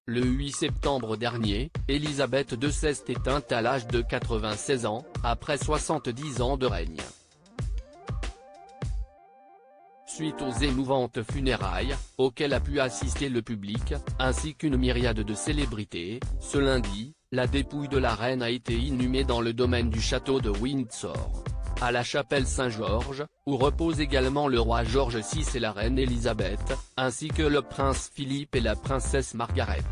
Le 8 septembre dernier, Élisabeth II s'est éteinte à l'âge de 96 ans, après 70 ans de règne. Suite aux émouvantes funérailles, auxquelles a pu assister le public, ainsi qu'une myriade de célébrités, ce lundi, la dépouille de la reine a été inhumée dans le domaine du château de Windsor, à la chapelle Saint-Georges, où reposent également le roi George VI et la reine Élisabeth, ainsi que le prince Philippe et la princesse Margaret.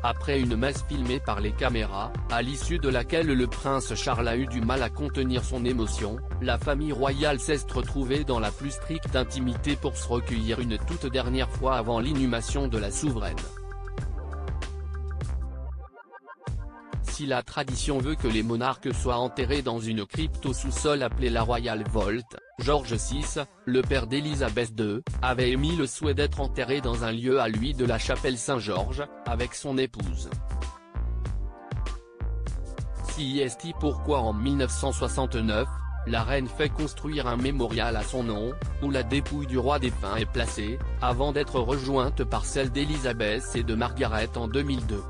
Après une messe filmée par les caméras, à l'issue de laquelle le prince Charles a eu du mal à contenir son émotion, la famille royale s'est retrouvée dans la plus stricte intimité pour se recueillir une toute dernière fois avant l'inhumation de la souveraine. Si la tradition veut que les monarques soient enterrés dans une crypte au sous-sol appelée la Royal Vault, George VI, le père d'Élisabeth II, avait émis le souhait d'être enterré dans un lieu à lui de la chapelle Saint-Georges, avec son épouse. CIST Pourquoi en 1969, la reine fait construire un mémorial à son nom, où la dépouille du roi défunt est placée, avant d'être rejointe par celle d'Élisabeth et de Margaret en 2002.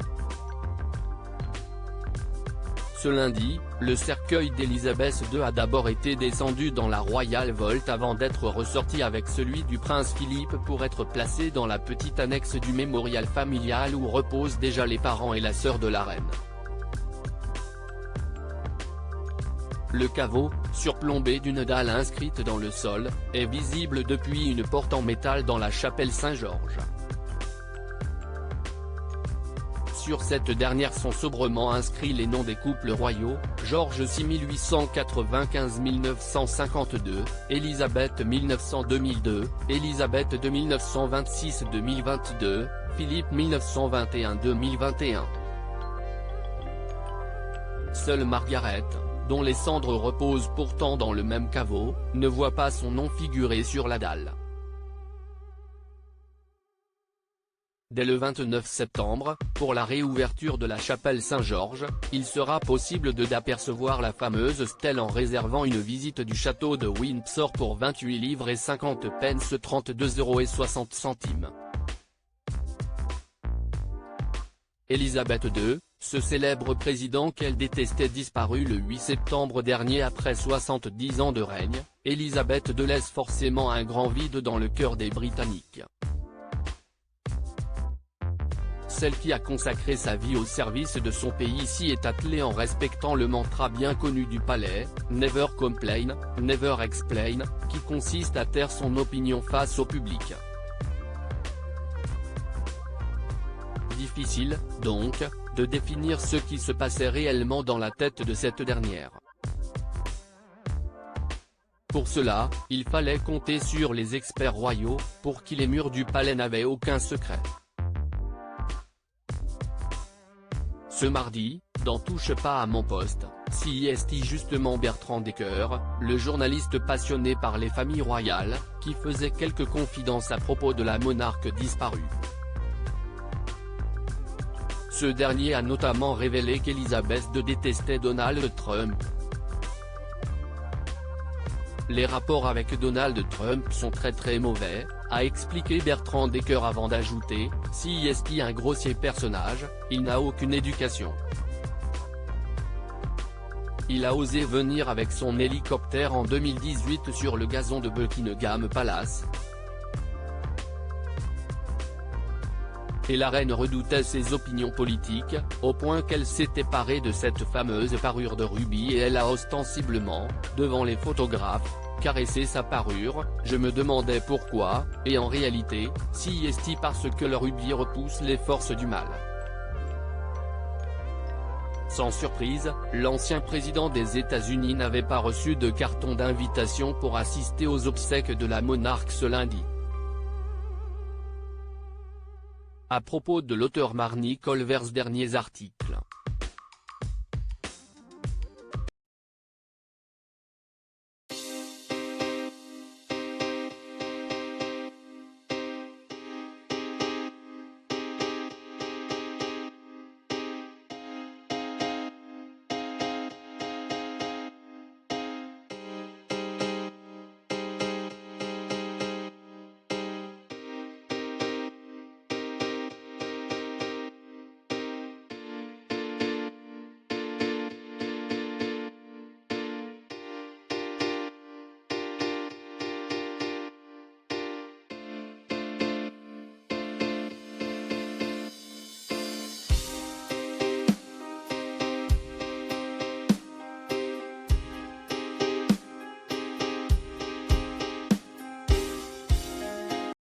Ce lundi, le cercueil d'Élisabeth II a d'abord été descendu dans la Royal Vault avant d'être ressorti avec celui du prince Philippe pour être placé dans la petite annexe du mémorial familial où reposent déjà les parents et la sœur de la reine. Le caveau, surplombé d'une dalle inscrite dans le sol, est visible depuis une porte en métal dans la chapelle Saint-Georges. Sur cette dernière sont sobrement inscrits les noms des couples royaux, George VI 1895-1952, Élisabeth 1900-2002, Élisabeth II 1926-2022, Philippe 1921-2021. Seule Margaret, dont les cendres reposent pourtant dans le même caveau, ne voit pas son nom figurer sur la dalle. Dès le 29 septembre, pour la réouverture de la chapelle Saint-Georges, il sera possible d'apercevoir la fameuse stèle en réservant une visite du château de Windsor pour 28 livres et 50 pence 32,60 €. Élisabeth II, ce célèbre président qu'elle détestait disparu le 8 septembre dernier après 70 ans de règne, Élisabeth II laisse forcément un grand vide dans le cœur des Britanniques. Celle qui a consacré sa vie au service de son pays s'y est attelée en respectant le mantra bien connu du palais, « Never complain, never explain », qui consiste à taire son opinion face au public. Difficile, donc, de définir ce qui se passait réellement dans la tête de cette dernière. Pour cela, il fallait compter sur les experts royaux, pour qui les murs du palais n'avaient aucun secret. Ce mardi, dans Touche pas à mon poste, CIST justement Bertrand Decker, le journaliste passionné par les familles royales, qui faisait quelques confidences à propos de la monarque disparue. Ce dernier a notamment révélé qu'Élisabeth II détestait Donald Trump. Les rapports avec Donald Trump sont très mauvais, a expliqué Bertrand Decker avant d'ajouter, CIST un grossier personnage, il n'a aucune éducation. Il a osé venir avec son hélicoptère en 2018 sur le gazon de Buckingham Palace. Et la reine redoutait ses opinions politiques, au point qu'elle s'était parée de cette fameuse parure de rubis et elle a ostensiblement, devant les photographes, caressé sa parure. Je me demandais pourquoi, et en réalité, CIST parce que le rubis repousse les forces du mal. Sans surprise, l'ancien président des États-Unis n'avait pas reçu de carton d'invitation pour assister aux obsèques de la monarque ce lundi. À propos de l'auteur Marnie Colvers, derniers articles.